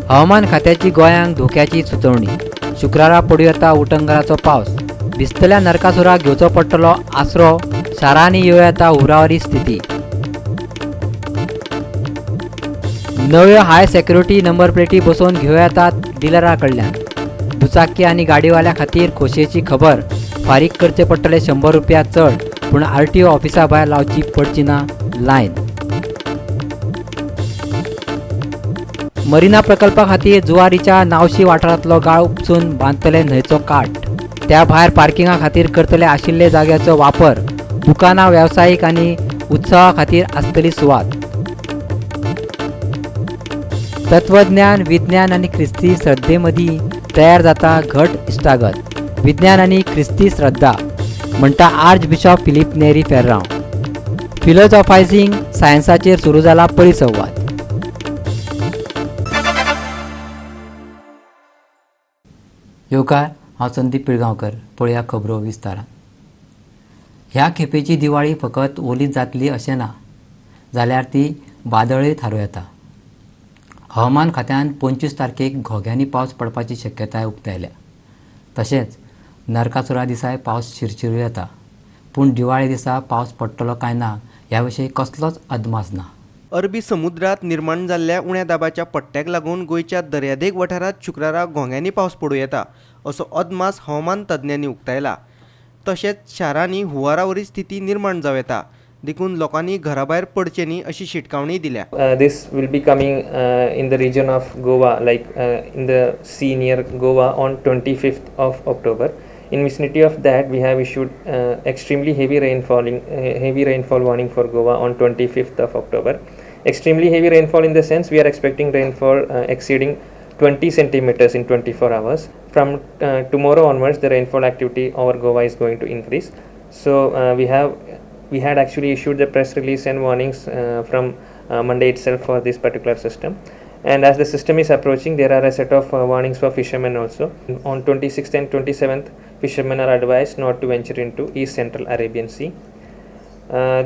हवामान खात्याची गोंयांक धोक्याची सुचोवणी. शुक्रारा पडूं येता उटंगराचो पावस. भिजतल्या नरकासुराक घेवचो पडटलो आसरो. शारांनी येवं येता हुरावरी स्थिती. नव्यो हाय सेक्युरिटी नंबर प्लेटी बसोवन घेवं येतात डिलरा कडल्यान. दुचाकी आनी गाडीवाल्या खातीर खोशयेची खबर. फारीक करचे पडटले 100 रुपया चड, पूण RTO ऑफिसा भायर लावची पडची ना लायन. मरिना प्रकल्पा खातीर जुवारीच्या नावशी वाठारांतलो गाळ उपसून बांदतले न्हंयचो काठ. त्या भायर पार्किंगा खातीर करतले आशिल्ले जाग्याचो वापर. दुकानां वेवसायीक आनी उत्सवा खातीर आसतली सुवात. तत्वज्ञान, विज्ञान आनी ख्रिस्ती श्रद्धे मदीं तयार जाता घट इश्टागत. विज्ञान आनी ख्रिस्ती श्रद्धा म्हणटा आर्च बिशॉप फिलीप नेरी फेर्रांव. फिलोसॉफायझींग सायन्साचेर सुरू जाला परिसंवाद. येवकार, हांव संदीप पिळगांवकर. पळया खबरो विस्तारान. ह्या खेपेची दिवाळी फकत ओलीच जातली अशें ना, जाल्यार ती बादळय थारो येता. हवामान खात्यान 25 तारखेक घोग्यांनी पावस पडपाची शक्यताय उक्तायल्या. तशेंच नरकासुरा दिसाय पावस शिरशिरू येता. पूण दिवाळे दिसा पावस पडटलो काय ना ह्या विशीं कसलोच अदमास ना. अरबी समुद्रात निर्माण जाल्ल्या उण्या दाबाच्या पट्ट्याक लागून गोंयच्या दर्यादेग वाठारांत शुक्रारा घोग्यांनी पावस पडूं येता असो अदमास हवामान तज्ञांनी उक्तायला. तशेंच शारांनी हुंवारावरी स्थिती निर्माण जावं येता, देखून लोकांनी घराभायर पडचें न्ही अशी शिटकावणी दिल्या. This will be coming in the region of Goa, like in the sea near Goa on 25th of October. In vicinity of that, we have issued extremely heavy rainfall warning for Goa on 25th of October. Extremely heavy rainfall in the sense we are expecting rainfall exceeding 20 centimeters in 24 hours. From tomorrow onwards, the rainfall activity over Goa is going to increase. So we had actually issued the press release and warnings from Monday itself for this particular system. And as the system is approaching, there are a set of warnings for fishermen also. On 26th and 27th, fishermen are advised not to venture into East Central Arabian Sea.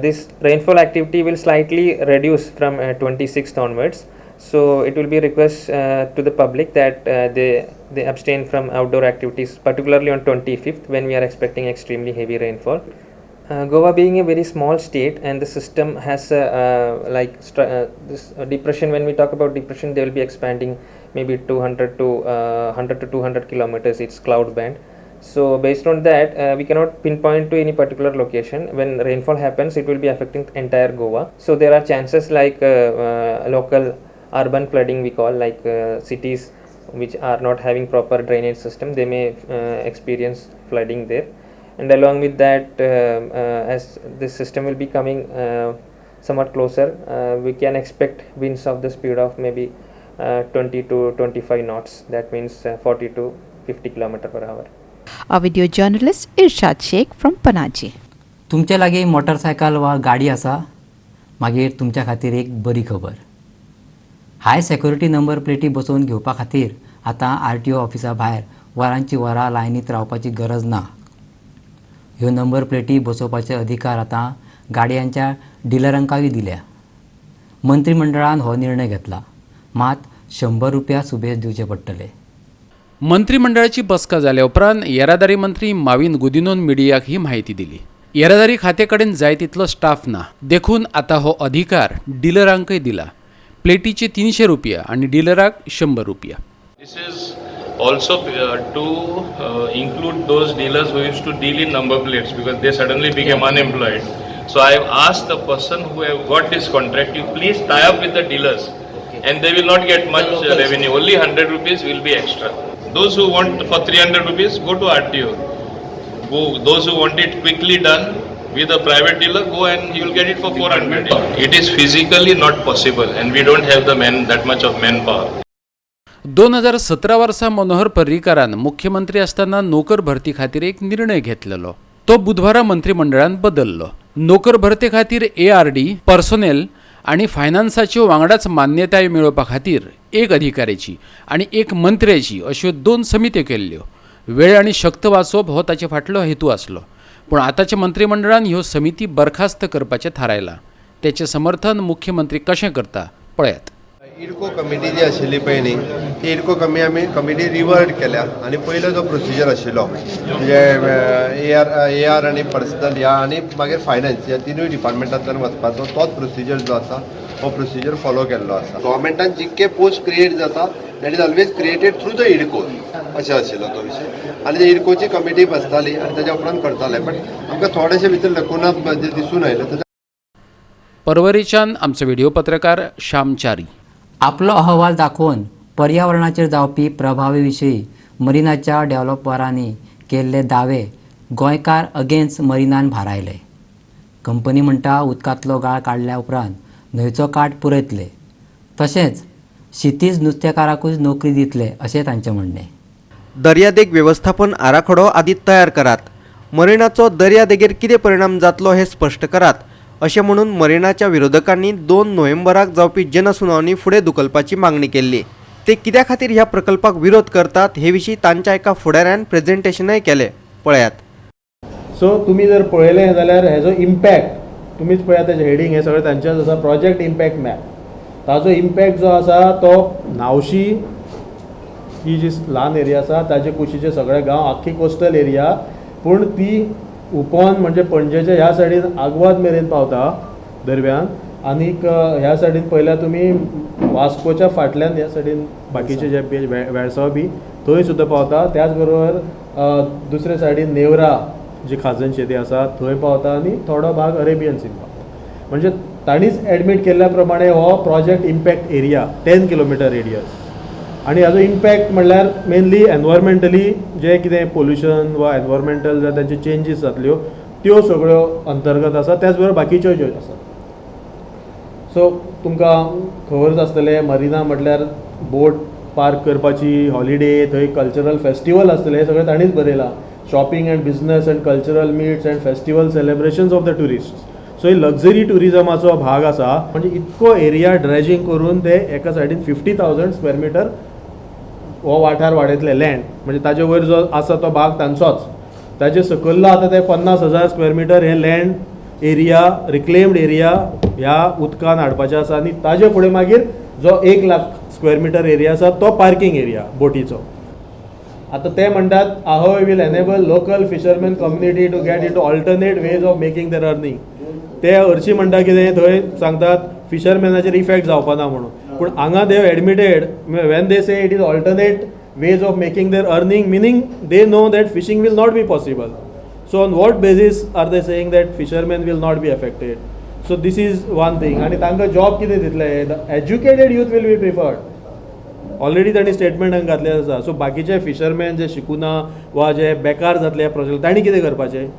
This rainfall activity will slightly reduce from 26th onwards. So it will be a request to the public that they abstain from outdoor activities, particularly on 25th when we are expecting extremely heavy rainfall. Goa being a very small state and the system has this depression. When we talk about depression, they will be expanding maybe 100 to 200 kilometers its cloud band. So based on that, we cannot pinpoint to any particular location. When rainfall happens, it will be affecting entire Goa. So there are chances like local urban flooding we call, like cities which are not having proper drainage system, they may experience flooding there. And along with that, as this system will be coming somewhat closer, we can expect winds of the speed of maybe 20 to 25 knots. That means 40 to 50 km/h. A video journalist Irshad Sheikh from Panaji. तुमचे लागीं motorcycle वा गाडी आसा? मागीर तुमच्या खातीर एक बरी खबर. हाय सेक्युरिटी नंबर प्लेटी बसोवन घेवपा खातीर आतां RTO ऑफिसा भायर वरांची वरां लायनीत रावपाची गरज ना. ह्यो नंबर प्लेटी बसोवपाचे अधिकार आतां गाडयांच्या डिलरांकाय दिल्या. मंत्रिमंडळान हो निर्णय घेतला. मात 100 रुपया सुबेज दिवचे पडटले. मंत्रिमंडळाची बसका जाल्या उपरांत येरादारी मंत्री माविन गुदिनोन मिडियाक ही माहिती दिली. येरादारी खाते कडेन जाय तितलो स्टाफ ना, देखून आता हो अधिकार डिलरांकय दिला. प्लेटीचे 300 रुपया आणि डिलराक 100 रुपया. This is also to include those dealers who used to deal in number plates because they suddenly became unemployed. So I have asked the person who have got this contract, you please tie up with the dealers and they will not get much revenue. Only 100 rupees will be extra. Those who want for 300 rupees, go to RTO. Those who want it quickly done with a private dealer, go and you will get it for 400. It is physically not possible and we don't have that much of manpower. 2017 वर्सा मनोहर पर्रीकारान मुख्यमंत्री असताना नोकर भरती खातीर एक निर्णय घेतलेलो. तो बुधवारा मंत्रिमंडळान बदललो. नोकर भरते खातीर ARD, पर्सोनेल आणि फायनान्साच्यो वांगडाच मान्यताय मेळोवपा खातीर एक अधिकाऱ्याची आणि एक मंत्र्याची अश्यो 2 समित्यो केल्ल्यो. वेळ आणि शक्त वाचोवप हो ताचे फाटलो हेतू आसलो. पूण आतांच्या मंत्रिमंडळान ह्यो समिती बरखास्त करपाचें थारायलां. तेचें समर्थन मुख्यमंत्री कशें करता पळयात. इडको कमिटी जी आशिल्ली पळय न्ही ती इडको कमिटी रिवर्ट केल्या आनी पयलो जो प्रोसिजर आशिल्लो म्हणजे AR आनी पर्सनल ह्या आनी मागीर फायनान्स ह्या तिनूय डिपार्टमेंटांतल्यान वचपाचो तोच प्रोसिजर जो आसा हो प्रोसिजर फॉलो केल्लो आसा. गव्हर्मेंटान जितके पोस्ट क्रिएट जाता that is always created through the इडको अशें आशिल्लो तो विशय आनी ते इडकोची कमिटी बसताली आनी ताच्या उपरांत करताले बट आमकां थोडेशे भितर लकुना म्हणजे दिसून आयले. परवरीच्यान आमचे व्हिडिओ पत्रकार श्याम चारी. आपलो अहवाल दाखोवन पर्यावरणाचेर जावपी प्रभावी विशीं मरिनाच्या डेव्हलपरांनी केल्ले दावे गोंयकार अगेन्स्ट मरिनान भारायले. कंपनी म्हणटा उदकांतलो गाळ काडल्या उपरांत न्हंयचो काठ पुरयतले तशेंच शितीज नुस्तेकाराकूच नोकरी दितले अशें तांचें म्हणणें. दर्यादेग वेवस्थापन आराखडो आदी तयार करात. मरिनाचो दर्यादेगेर कितें परिणाम जातलो हें स्पश्ट करात अशें म्हणून मरिनाच्या विरोधकांनी 2 नोव्हेंबराक जावपी जनसुनावणी फुडें धुकलपाची मागणी केल्ली. ते कित्या खातीर ह्या प्रकल्पाक विरोध करतात हे विशीं तांच्या एका फुडाऱ्यान प्रेझेंटेशनय केलें. पळयात. सो तुमी जर पळयलें जाल्यार हेजो इम्पॅक्ट तुमीच पळयात तेजें हेडींग हें सगळें तांचेच आसा प्रोजेक्ट इम्पॅक्ट मॅप. ताजो इम्पॅक्ट जो आसा तो न्हावशी ही जी ल्हान एरिया आसा ताजे कुशीचे सगळे गांव आख्खी कोस्टल एरिया पूण ती उपोन म्हणजे पणजेच्या ह्या सायडीन आग्वाद मेरेन पावता दर्यान आनीक ह्या सायडीन पळयल्यार तुमी वास्कोच्या फाटल्यान ह्या सायडीन बाकीचे जे वेळसाव बी थंय सुद्दां पावता. त्याच बरोबर दुसरे सायडीन नेवरा जी खाजन शेती आसा थंय पावता आनी थोडो भाग अरेबियन सीन पावता. म्हणजे तांणीच एडमीट केल्ल्या प्रमाणे हो project impact area 10 kilometre radius आनी हाजो इम्पॅक्ट म्हणल्यार मेनली एनवायरमेंटली जे कितें पोल्युशन वा एनवायरमेंटल जावं तांचे चेंजीस जातल्यो त्यो सगळ्यो अंतर्गत आसा. त्याच बरोबर बाकीच्यो ज्यो आसा. सो तुमकां खबरच आसतलें मरिना म्हटल्यार बोट पार्क करपाची हॉलिडे थंय कल्चरल फेस्टिवल आसतले हे सगळें तांणीच बरयलां. Shopping and business and cultural meets and festival celebrations of the tourist. So ही लग्जरी ट्युरिजमाचो भाग आसा. म्हणजे इतको एरिया ड्रेजिंग करून ते एका सायडीन 50,000 स्क्वेअर मिटर हो वाठार वाडयतले लँड म्हणजे ताजे वयर जो आसा तो भाग तांचोच. ताजे सकयल्लो आतां ते 50,000 स्क्वेअर मिटर हे लँड एरिया रिक्लेम्ड एरिया ह्या उदकान हाडपाचें आसा आनी ताजे फुडें मागीर जो 1 लाख स्क्वेअर मिटर एरिया आसा तो पार्किंग एरिया बोटीचो. आतां ते म्हणटात आहोय will enable local fisherman community to get into alternate ways of making their earning. ते हरशीं म्हणटा कितें थंय सांगतात फिशरमॅनाचेर इफेक्ट जावपाना म्हणून पूण हांगा they admitted when they say it is alternate ways of making their earning, meaning they know that fishing will not be possible. So on what basis are they saying that fishermen will not be affected? So this is one thing. And तांकां job कितें दितले? The educated youth will be preferred. Already तांणी स्टेटमेंटान घातलें आसा. So बाकीचे fisherman जे शिकुना वा जे बेकार जातले प्रोजेक्ट तांणी कितें करपाचें?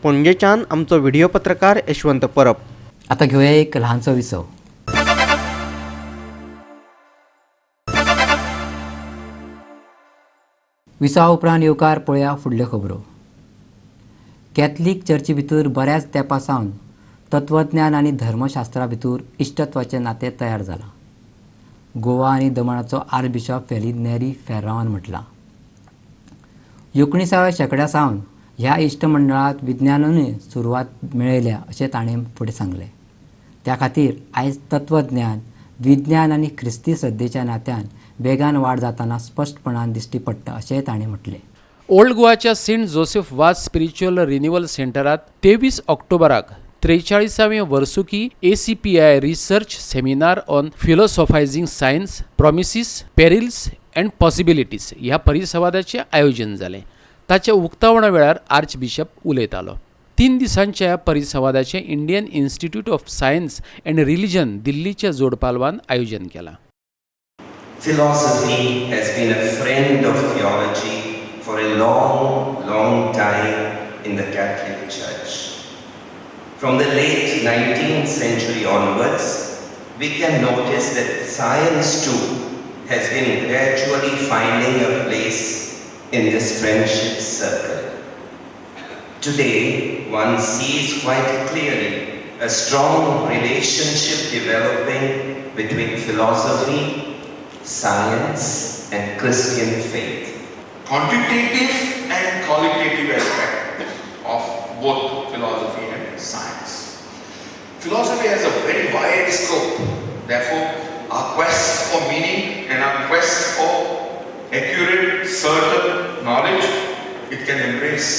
पणजेच्यान आमचो व्हिडिओ पत्रकार यशवंत परब. आता घेऊया एक ल्हानसो विसव. विसवा उपरांत येवकार पळया फुडल्यो खबरो. कॅथलीक चर्ची भितर बऱ्याच तेंपा सावन तत्वज्ञान आनी धर्मशास्त्रा भितर इश्टत्वाचें नातें तयार जालां. गोवा आनी दमणाचो आर्च बिशप फेलिद नेरी फेर्रावान म्हटलां. 19व्या शेंकड्या सावन ह्या इश्ट मंडळांत विज्ञानानूय सुरवात मेळयल्या अशें ताणें फुडें सांगलें. त्या खातीर आयज तत्वज्ञान विज्ञान आनी ख्रिस्ती श्रद्धेच्या नात्यान वेगान वाड जाताना स्पश्टपणान दिश्टी पडटा अशेंय ताणें म्हटलें. ओल्ड गोवाच्या Saint Joseph Vaz spiritual renewal सेंटरात 23 ऑक्टोबराक 43वे वर्सुकी ACPI research seminar on philosophising science promises perils and possibilities ह्या परिसंवादाचें आयोजन जालें. ताच्या उक्तावणा वेळार आर्च बिशप उलयतालो. 3 दिसांच्या परिसंवादाचें Indian institute of science and religion दिल्लीच्या जोडपालवान आयोजन केलां. Philosophy has been a friend of theology for a long, long time in the Catholic Church. From the late 19th century onwards, we can notice that science too has been gradually finding a place in this friendship circle. Today, one sees quite clearly a strong relationship developing between philosophy, science and Christian faith. Quantitative and qualitative aspect of both philosophy and science. Philosophy has a very wide scope. Therefore, our quest for meaning and our quest for accurate, certain knowledge, it can embrace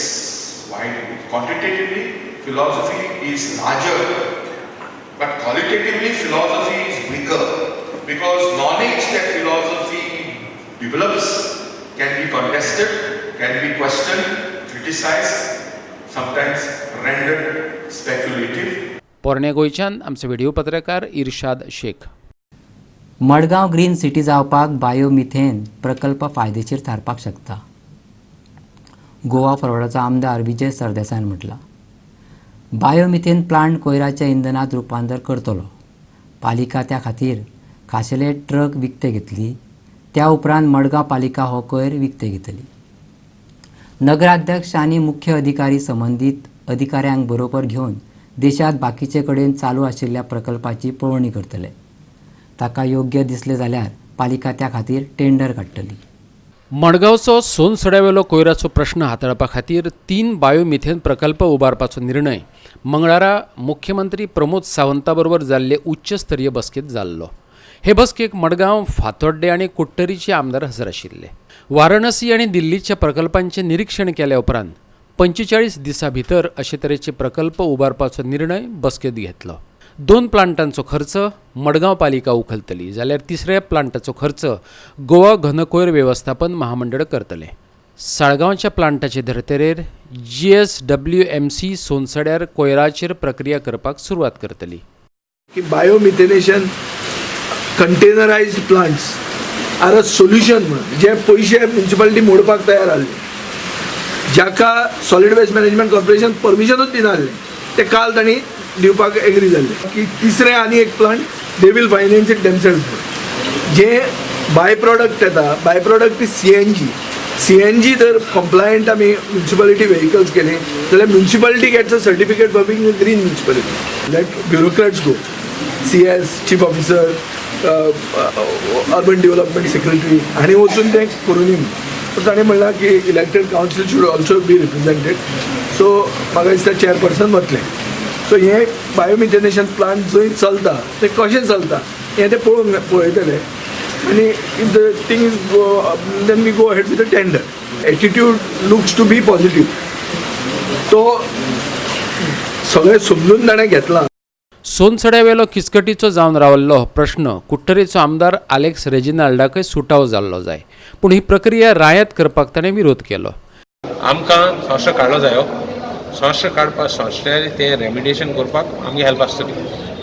widely. Quantitatively, philosophy is larger, but qualitatively, philosophy is bigger, because knowledge that philosophy develops can be contested, can be questioned, criticized, sometimes rendered speculative. पोरण्या गोंयच्यान आमचे video पत्रकार इर्शाद Shaikh. Madgaon green city जावपाक biomethane प्रकल्प फायदेशीर थारपाक शकता. गोवा फॉरवर्डाचो आमदार विजय सरदेसायन म्हटलां. Biomethane plant कोयराच्या इंधनात रुपांतर करतलो. पालिका त्या खातीर खाशेले ट्रक विकते घेतली. त्या उपरांत मडगांव पालिका हो कोयर विकते घेतली. नगराध्यक्ष आनी मुख्य अधिकारी संबंदीत अधिकाऱ्यांक बरोबर घेवन देशात बाकीचे कडेन चालू आशिल्ल्या प्रकल्पाची पळोवणी करतले. ताका योग्य दिसले जाल्यार पालिका त्या खातीर टेंडर काडटली. मडगांवचो सोनसड्यावेलो कोयराचो प्रश्न हाताळपा खातीर 3 बायोमिथेन प्रकल्प उबारपाचो निर्णय मंगळारा मुख्यमंत्री प्रमोद सावंता बरोबर जाल्ले उच्चस्तरीय बसकेंत जाल्लो. हे बसकेक मडगांव, फातोड्डे आनी कुट्टरीचे आमदार हजर आशिल्ले. वाराणसी आनी दिल्लीच्या प्रकल्पांचे निरीक्षण केल्या उपरांत 45 दिसां भितर अशे तरेचे प्रकल्प उबारपाचो निर्णय बसकेंत घेतलो. 2 प्लांटांचो खर्च मडगांव पालिका उखलतली, जाल्यार 3ऱ्या प्लांटाचो खर्च गोवा घनकोयर वेवस्थापन महामंडळ करतले. साळगांवच्या प्लांटाचे धर्तेरेर GSWMC सोनसड्यार कोयराचेर प्रक्रिया करपाक सुरवात करतली. की biomethanation containerised plants are a solution म्हणून जे पयशे म्युनिसिपालिटी मोडपाक तयार आसले, जाका सॉलिड वेस्ट मॅनेजमेंट कॉर्पोरेशन परमिशनूच दिनासलें, ते काल तांणी दिवपाक एग्री जाल्ले की 3रे आनी एक plant they will finance it themselves. जे बाय प्रॉडक्ट येता, बाय प्रॉडक्ट इज CNG जर कंप्लायंट आमी म्युनिसिपालिटी व्हेकल्स केले जाल्यार municipality gets a certificate for being a green municipality. Let bureaucrats go, CS, chief officer, urban development secretary हांणी वचून तें करून दी. पूण ताणें म्हणलां की elected council should also be represented. So म्हाका दिसता चेअरपर्सन वतलें. सो हे बायोमिथेनेशन प्लांट जंय चलता ते कशें चलता हें ते पळयतले आनी if the thing is then we go ahead with the tender. Attitude looks to be positive. तो सगळें समजून ताणें घेतला. सोनसड्यावेलो किचकटीचो जावन रावल्लो हो प्रश्न कुट्टरेचो आमदार आलेक्स रेजिनाल्डाकय सुटावो जाल्लो जाय, पूण ही प्रक्रिया रायत करपाक ताणें विरोध केलो. आमकां संस्था काडलो जायो. संस्था काडपाक संस्थेन तें रेमिडिएशन करपाक आमगे हेल्प आसतली.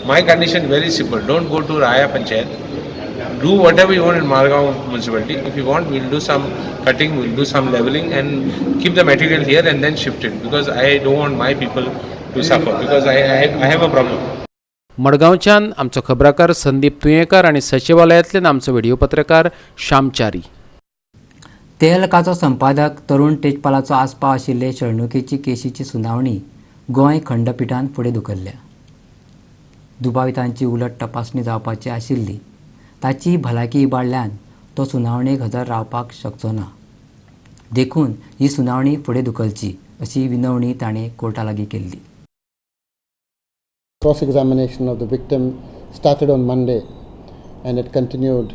My condition very simple, don't go to Raia panchayat, do whatever you want in Margaon municipality. If you want, we'll do some cutting, we'll do some leveling and keep the material here and then shift it, because I don't want my people to suffer, because I have a problem. मडगांवच्यान आमचो खबराकार संदीप तुयेंकार आनी सचिवालयांतल्यान आमचो video पत्रकार श्यामचारी. तेलकाचो संपादक तरुण तेजपालाचो आस्पाव आशिल्ले छळणुकेची केशीची सुनावणी गोंय खंडपीठान फुडें धुकल्ल्या. दुबावितांची उलट तपासणी जावपाची आशिल्ली, ताची भलायकी इबाडल्यान तो सुनावणेक हजर रावपाक शकचो ना. देखून ही सुनावणी फुडें धुकलची अशी विनवणी ताणें कोर्टा लागीं केल्ली. Cross-examination of the victim started on Monday and it continued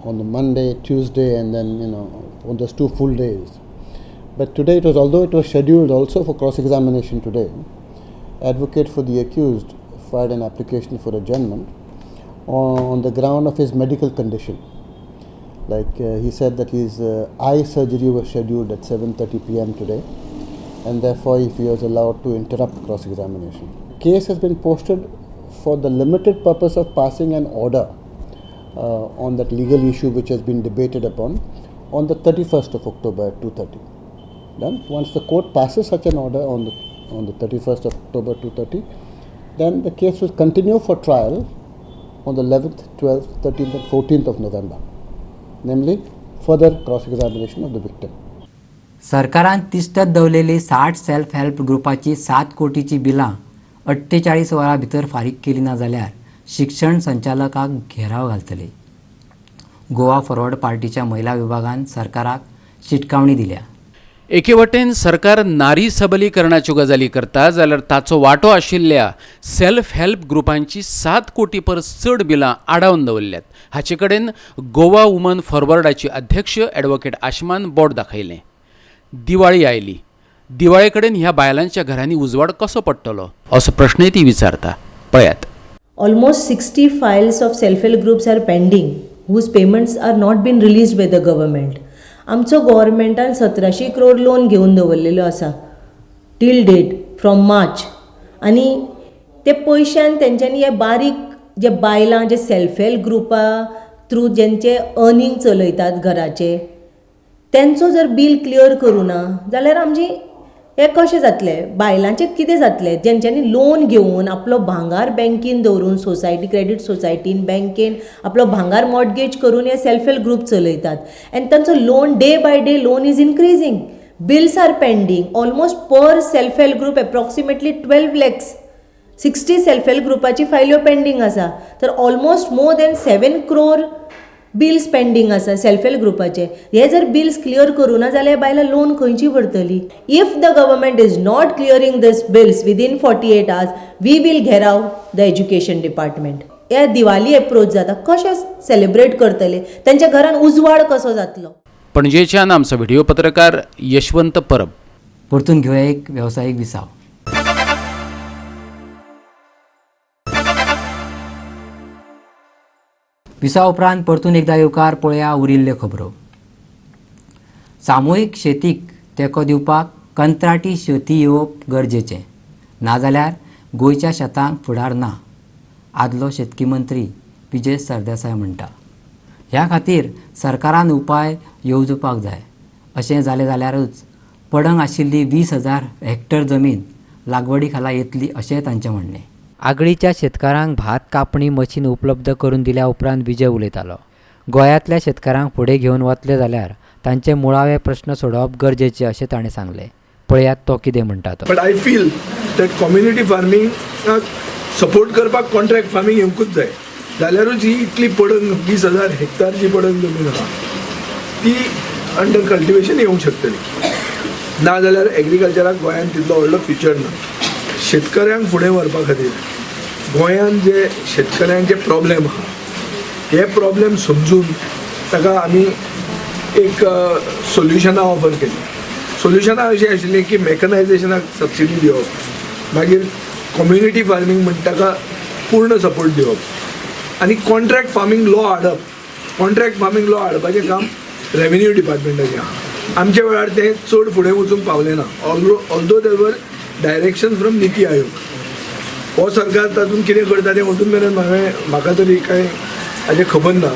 on the Monday, Tuesday and then on those 2 full days. But today although it was scheduled also for cross-examination today, advocate for the accused filed an application for adjournment on the ground of his medical condition. He said that his eye surgery was scheduled at 7:30 p.m. today and therefore if he was allowed to interrupt cross-examination. Case has been posted for the limited purpose of passing an order on that legal issue which has been debated upon on the 31st of October at 2:30. Then once the court passes such an order on the 31st of October 2:30, then the case will continue for trial on the 11th, 12th, 13th and 14th of November, namely further cross-examination of the victim. सरकारान तिश्तत दवरलेली 60 self help ग्रुपाची 7 कोटीची बिलां 48 वरां भितर फारीक केली ना जाल्यार शिक्षण संचालकाक घेराव घालतले. गोवा फॉरवर्ड पार्टीच्या महिला विभागान सरकाराक शिटकावणी दिल्या. एके वटेन सरकार नारी सबलीकरणाच्यो गजाली करता जाल्यार ताचो वांटो आशिल्ल्या सेल्फ हेल्प ग्रुपांची 7 कोटी परस चड बिलां आडावन दवरल्यात. हाचे कडेन गोवा वुमन फॉरवर्डाची अध्यक्ष ॲडव्होकेट आशमान बोट दाखयलें. दिवाळी आयली. दिवाळे कडेन ह्या बायलांच्या घरांनी उजवाड कसो पडटलो असो प्रश्नय ती विचारता. पळयात. Almost 60 files of self-help groups are pending whose payments are not been released by the government. आमचो गव्हर्मेंटान 1700 crore लोन घेवन दवरलेलो आसा टील डेट फ्रॉम मार्च. आनी ते पयशान तेंच्यांनी हे बारीक जे बायलां जे सेल्फ हेल्प ग्रुपा थ्रू जेंचे अर्निंग चलयतात घराचे तेंचो जर बील क्लियर करूं ना जाल्यार आमची हे कशें जातलें. बायलांचें कितें जातलें जेंच्यांनी लोन घेवन आपलो भांगार बँकेन दवरून सोसायटी क्रेडीट सोसायटीन बँकेन आपलो भांगार मॉर्टगेज करून हे सेल्फ हेल्प ग्रुप चलयतात. आनी तांचो loan day by day loan is increasing. Bills are pending. Almost per self help group approximately 12 lakhs. 60 self help ग्रुपाची फायल्यो पेंडींग आसा. तर almost more than 7 crore bills pending आसा सेल्फ हेल्प ग्रुपाचे. हे जर बिल्स क्लियर करूं ना जाल्यार बायलां लोन खंयची भरतली. If the government is not clearing this bills within 48 hours we will gherao the education department. हे दिवाळी एप्रोच जाता कशें सेलिब्रेट करतले तांच्या घरान उजवाड कसो जातलो. पणजेच्यान आमचो व्हिडिओ पत्रकार यशवंत परब. परतून घेऊया एक व्यावसायिक विसाव. विसाव उपरांत परतून एकदा येवकार पळया उरिल्ल्यो खबरो. सामुहीक शेतीक तेंको दिवपाक कंत्राटी शेती येवप गरजेचें नाजाल्यार गोंयच्या शेतांक फुडार ना, आदलो शेतकी मंत्री विजय सरदेसाय म्हणटा. ह्या खातीर सरकारान उपाय येवजपाक जाय. अशें जालें जाल्यारूच पडंग आशिल्ली 20,000 हेक्टर जमीन लागवडी खाला येतली अशें तांचें म्हणणें. आगळीच्या शेतकारांक भात कापणी मशीन उपलब्ध करून दिल्या उपरांत विजय उलयतालो. गोंयांतल्या शेतकारांक फुडें घेवन वतले जाल्यार तांचे मुळावे प्रश्न सोडवप गरजेचे अशें ताणें सांगलें. पळयात तो कितें म्हणटा तो. But I feel that community farming support करपाक कॉन्ट्रॅक्ट फार्मींग येवंकूच जाय. जाल्यारूच ही इतली पडंग 20,000 हेक्टर जी पडंग जमीन आसा ती अंडर कल्टिवेशन येवंक शकतली. ना जाल्यार एग्रीकल्चराक गोंयांत तितलो व्हडलो फ्युचर ना. शेतकऱ्यांक फुडें व्हरपा खातीर गोंयांत जे शेतकऱ्यांचे प्रॉब्लेम आहा हे प्रॉब्लेम समजून ताका आमी एक सोल्युशनां ऑफर केली. सोल्युशनां अशी आशिल्ली की मॅकनायजेशनाक सबसिडी दिवप, मागीर कम्युनिटी फार्मींग म्हणटा ताका पूर्ण सपोर्ट दिवप आनी कॉन्ट्रॅक्ट फार्मींग लॉ हाडप. कॉन्ट्रॅक्ट फार्मींग लॉ हाडपाचें काम रेव्हेन्यू डिपार्टमेंटाचें आहा. आमच्या वेळार तें चड फुडें वचूंक पावलें ना. ऑल्दो देर वर डायरेक्शन फ्रॉम निती आयोग. हो सरकार तातूंत कितें करता तें अजून मेरेन म्हाका तरी कांय हाजें खबर ना.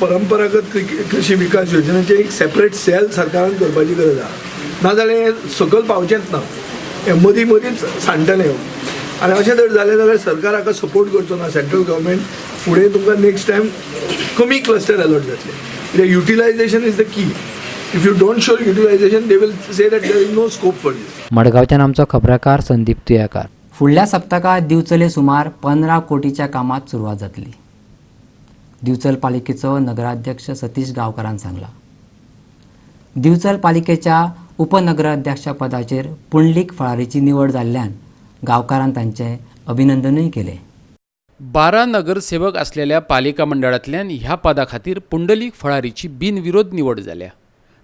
परंपरागत कृशी विकास योजनेचें एक सेपरेट सेल सरकारान करपाची गरज आहा. नाजाल्यार हें सकयल पावचेंच ना. हें मदीं मदींच सांडटलें. आनी अशें जर जालें जाल्यार सरकार हाका सपोर्ट करचो ना. सेंट्रल गव्हर्मेंट फुडें तुमकां नेक्स्ट टायम कमी क्लस्टर अलॉट जातले. कित्याक utilisation is the key. If you don't show utilisation they will say that there is no scope for this. मडगांवच्यान आमचो खबराकार संदीप तुयेकार. फुडल्या सप्तकात दिवचले सुमार 15 कोटीच्या कामात सुरवात जातली. दिवचल पालिकेचो नगराध्यक्ष सतीश गांवकारान सांगला. दिवचल पालिकेच्या उपनगराध्यक्षा पदाचेर पुंडलीक फळारीची निवड जाल्ल्यान गांवकारान तांचें अभिनंदनूय केलें. 12 नगरसेवक असलेल्या पालिका मंडळांतल्यान ह्या पदा खातीर पुंडलीक फळारीची बिनविरोध निवड जाल्या.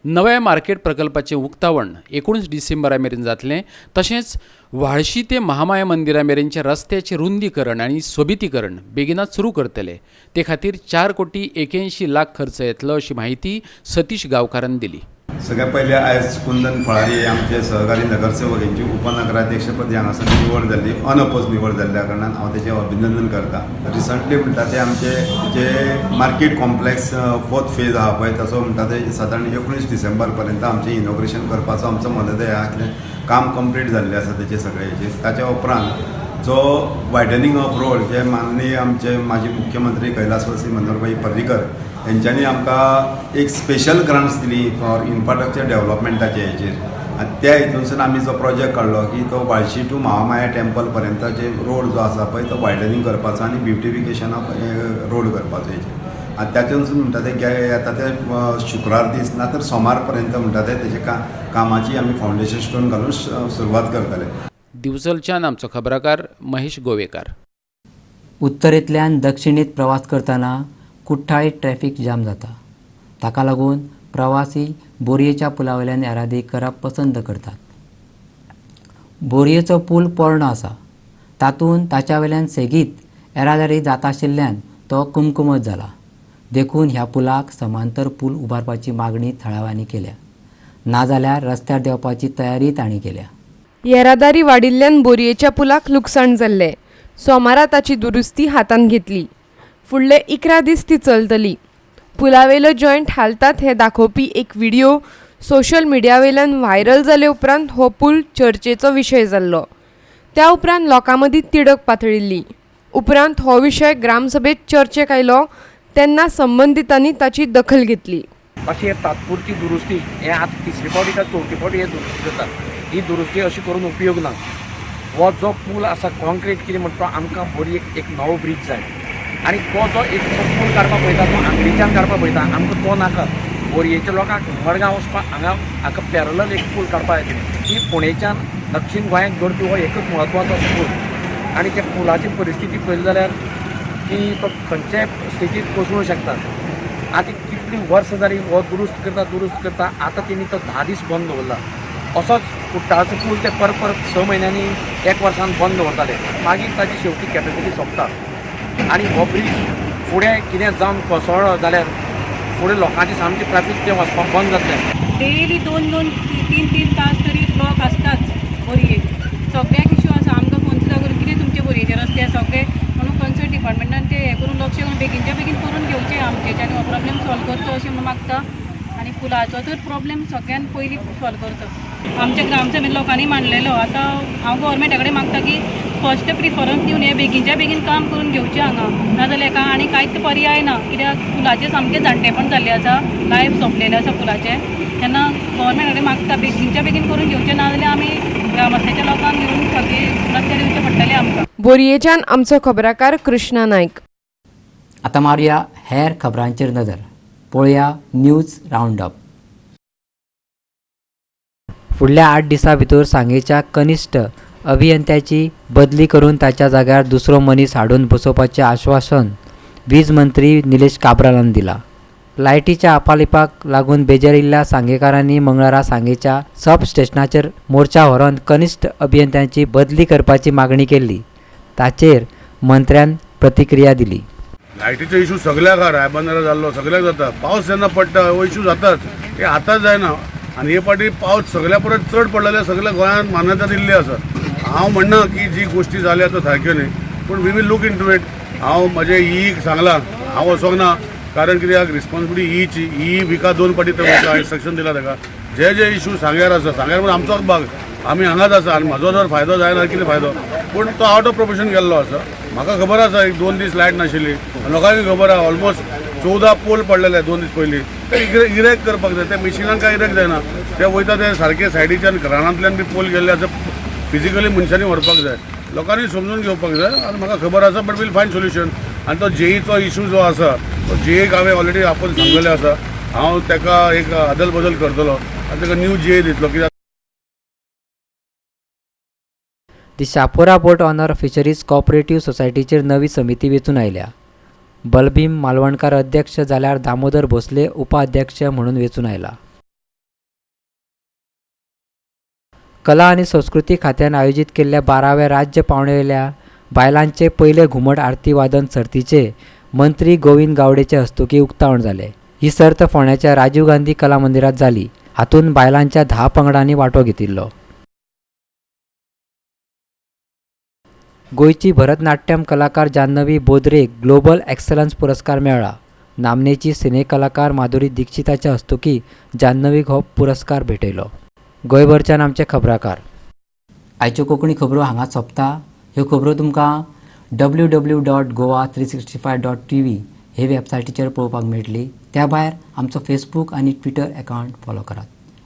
नव्या मार्केट प्रकल्पाचें उक्तावण 19 डिसेंबरा मेरेन जातलें. तशेंच व्हाळशी ते महामाया मंदिरा मेरेनच्या रस्त्याचें रुंदीकरण आनी सोबितीकरण बेगीनाच सुरू करतले. ते खातीर 4 कोटी 81 लाख खर्च येतलो अशी माहिती सतीश गांवकारान दिली. सगळ्यात पयलीं आयज कुंदन फळारी आमचे सहकारी नगरसेवक यांची उपनगराध्यक्षपद हांगासर निवड जाल्ली, अनअपोज निवड जाल्ल्या कारणान हांव तेचें अभिनंदन करता. रिसंटली म्हणटा ते आमचे जे मार्केट कॉम्प्लेक्स 4th फेज आहा पळय ताचो म्हणटा ते सादारण 19 डिसेंबर पर्यंत आमचें इनॉग्रेशन करपाचो आमचो मदत आहा. काम कंप्लीट जाल्लें आसा तेचे सगळें. ताच्या उपरांत जो वायडनिंग ऑफ रोड जे माननीय आमचे माजी मुख्यमंत्री कैलासवासी मनोहरभाई पर्रीकर हेंच्यांनी आमकां एक स्पेशल ग्रांट्स दिली फॉर इन्फ्रास्ट्रक्चर डेव्हलपमेंटाचे हेचेर. आनी त्या हितूनसून आमी जो प्रोजेक्ट काडलो की तो वाळशी टू महामाया टेम्पल पर्यंतचे रोड जो आसा पळय तो वायडनिंग करपाचो आनी ब्युटिफिकेशन ऑफ रोड करपाचो हेचेर. आनी त्याच्यानसून म्हणटा ते येता ते शुक्रार दीस ना तर सोमार पर्यंत म्हणटा ते तेजे कामाची आमी फावंडेशन स्टोन घालून सुरवात करतले. दिवचलच्यान आमचो खबराकार महेश गोवेकार. उत्तरेंतल्यान दक्षिणेत प्रवास करतना कुठ्ठाळी ट्रॅफिक जाम जाता. ताका लागून प्रवासी बोरयेच्या पुलावयल्यान येरादारी करप पसंत करतात. बोरयेचो पूल पोरणो आसा. तातूंत ताच्या वयल्यान सेगीत येरादारी जाता आशिल्ल्यान तो कुमकुमत जाला. देखून ह्या पुलाक समांतर पूल उबारपाची मागणी थळाव्यांनी केल्या. नाजाल्यार रस्त्यार देवपाची तयारी तांणी केल्या. येरादारी वाडिल्ल्यान बोरयेच्या पुलाक लुकसाण जाल्लें. सोमारा ताची दुरुस्ती हातान घेतली. फुडले 11 दीस ती चलतली. पुलावेलो जॉयंट हालतात हे दाखोवपी एक व्हिडिओ सोशल मिडियावेल्यान व्हायरल जाले उपरांत हो पूल चर्चेचो विशय जाल्लो. त्या उपरांत लोकां मदीं तिडक पातळिल्ली. उपरांत हो विशय ग्रामसभेत चर्चेक आयलो तेन्ना संबंधितांनी ताची दखल घेतली. अशी तात्पुरती दुरुस्ती हे आतां तिसरी फावटी काय चवथी फावटी हे दुरुस्ती जाता. ही दुरुस्ती अशी करून उपयोग ना. हो जो पूल आसा कॉन्क्रीट कितें म्हणटा तो आमकां बरी एक नवो ब्रीज जाय आनी तो जो एक पूल काडपाक पळयता तो आंगडीच्यान काडपाक पळयता आमकां तो नाका. बोरयेच्या लोकांक मडगांव वचपाक हाका पॅरलल एक पूल काडपाक जाय. ती पुणेच्यान दक्षिण गोंयांत जोडपी हो एकच म्हत्वाचो पूल आनी त्या पुलाची परिस्थिती पळयली जाल्यार की तो खंयच्याय स्थितीत कोसळूंक शकता. आतां कितलीं वर्सां जालीं हो दुरुस्त करता आतां तेणी तो 10 दीस बंद दवरला. असोच कुट्टाळचो पूल ते परत 6 म्हयन्यांनी 1 वर्सान बंद दवरताले. मागीर ताची शेवटी कॅपेसिटी सोंपता आनी हो ब्रीज फुडें कितें जावन कोसळ्ळो जाल्यार फुडें लोकांची सामकी ट्रॅफीक ते वचपाक बंद जातलें. डेली 2-3 तास तरी ब्लॉक आसताच बोरयेक. सगळ्याक इश्यू आसा. आमकां फोन सुद्दां करून कितें तुमचे बोरयेचे रस्ते सगळे म्हणून कन्सर्न डिपार्टमेंटान ते हे करून लक्ष घेवन बेगीनच्या बेगीन करून घेवचे आमचे आनी हो प्रॉब्लेम सॉल्व करचो अशें म्हणून मागता. आनी पुलाचो तर प्रॉब्लेम सगळ्यान पयलीं सॉल्व करचो. आमच्या ग्रामसभेन लोकांनी मांडलेलो. आतां हांव गव्हर्मेंटा कडेन मागता की फर्स्ट प्रिफरन्स दिवन हे बेगीनच्या बेगीन काम करून घेवचें हांगा. नाजाल्यार हेका आनी कांयच पर्याय ना. कित्याक पुलाचें सामकें जाणटेपण जाल्लें आसा. लायफ सोंपलेलें आसा पुलाचें. तेन्ना गव्हर्मेंटा कडेन मागता बेगीनच्या बेगीन करून घेवचें. नाजाल्यार आमी ग्रामस्थाच्या लोकांक घेवन सगळी रस्त्यार येवचें पडटलें आमकां. बोरयेच्यान आमचो खबराकार कृष्णा नायक. आतां मारुया हेर खबरांचेर नदर. पळोवया न्यूज रावंड अप. फुडल्या 8 दिसां भितर सांगेच्या कनिश्ठ अभियंत्याची बदली करून ताच्या जाग्यार दुसरो मनीस हाडून बसोवपाचें आश्वासन वीज मंत्री निलेश काब्रालान दिलां. लायटीच्या अपालिपाक लागून बेजारिल्ल्या सांगेकारांनी मंगळारा सांगेच्या सब स्टेशनाचेर मोर्चा व्हरोन कनिश्ठ अभियंत्याची बदली करपाची मागणी केल्ली. ताचेर मंत्र्यान प्रतिक्रिया दिली. लायटीचो इशू सगळ्याक रायबंदरा जाल्लो सगळ्याक जाता. पावस जेन्ना पडटा हो इशू जाताच. हे आतांच जायना आनी हे फावटी पावस सगळ्या परत चड पडलेले सगळ्या गोंयांत मान्यता दिल्ली आसा. हांव म्हणना की जी गोश्टी जाल्या त्यो सारक्यो न्ही पूण we will look into it. हांव म्हजे ईक सांगलां हांव वचोंक ना कारण कित्याक रिस्पॉन्सिबिलिटी ईची ई विका 2 फावटी इन्स्ट्रक्शन दिला ताका. जे इशू सांग्यार आसा सांग्यार म्हणजे आमचोच भाग आमी हांगाच आसा आनी म्हाजो जर फायदो जायना कितें फायदो. पूण तो आउट ऑफ प्रोपोर्शन गेल्लो आसा. म्हाका खबर आसा 1-2 दीस लायट नाशिल्ली. लोकांक खबर आहा ऑलमोस्ट 14 पोल पडलेले 2 दीस पयलीं. ते इरेक्ट करपाक जाय. त्या मिशिनान काय इरेक्ट जायना. ते वयता ते सारके सायडीच्यान रानांतल्यान बी पोल गेल्ले आसा. फिजिकली मनशांनी व्हरपाक जाय. लोकांनी समजून घेवपाक जाय आनी म्हाका खबर आसा बट वील फायंड सोल्युशन. आनी तो जेईचो इशू जो आसा तो जेईक हांवें ऑलरेडी आपूण सांगलेलें आसा. हांव ताका एक अदल बदल करतलो आनी ताका न्यू जे दितलो. कित्याक दी शापोरा बोट ऑनर फिशरीज कोऑपरेटिव्ह सोसायटीचेर नवी समिती वेंचून आयल्या. बलभीम मालवणकार अध्यक्ष जाल्यार दामोदर भोसले उपाध्यक्ष म्हणून वेंचून आयला. कला आनी संस्कृती खात्यान आयोजीत केल्ल्या 12व्या राज्य पावणेवेल्या बायलांचे पयले घुमट आरती वादन सर्तीचे मंत्री गोविंद गावडेचे हस्तुकी उक्तावण जालें. ही सर्त फोंड्याच्या राजीव गांधी कला मंदिरात जाली. हातूंत बायलांच्या 10 पंगडांनी वांटो घेतिल्लो. गोंयची भरतनाट्यम कलाकार जान्हवी बोद्रेक ग्लोबल एक्सलन्स पुरस्कार मेळ्ळा. नामनेची सिने कलाकार माधुरी दिक्षिताच्या हस्तुकी जान्हवीक हो पुरस्कार भेटयलो. गोंयभरच्यान आमचे खबराकार. आयच्यो कोंकणी खबरो हांगाच सोंपता. ह्यो खबरो तुमकां www.goa365.tv हे वेबसायटीचेर पळोवपाक मेळटली. त्या भायर आमचो फेसबूक आनी ट्विटर अकावंट फॉलो करात.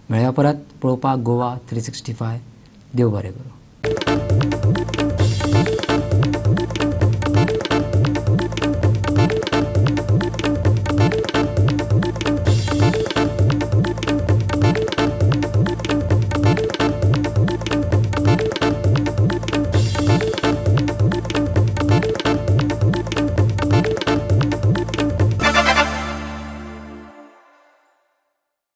मेळया परत पळोवपाक गोवा 365. देव बरें करूं.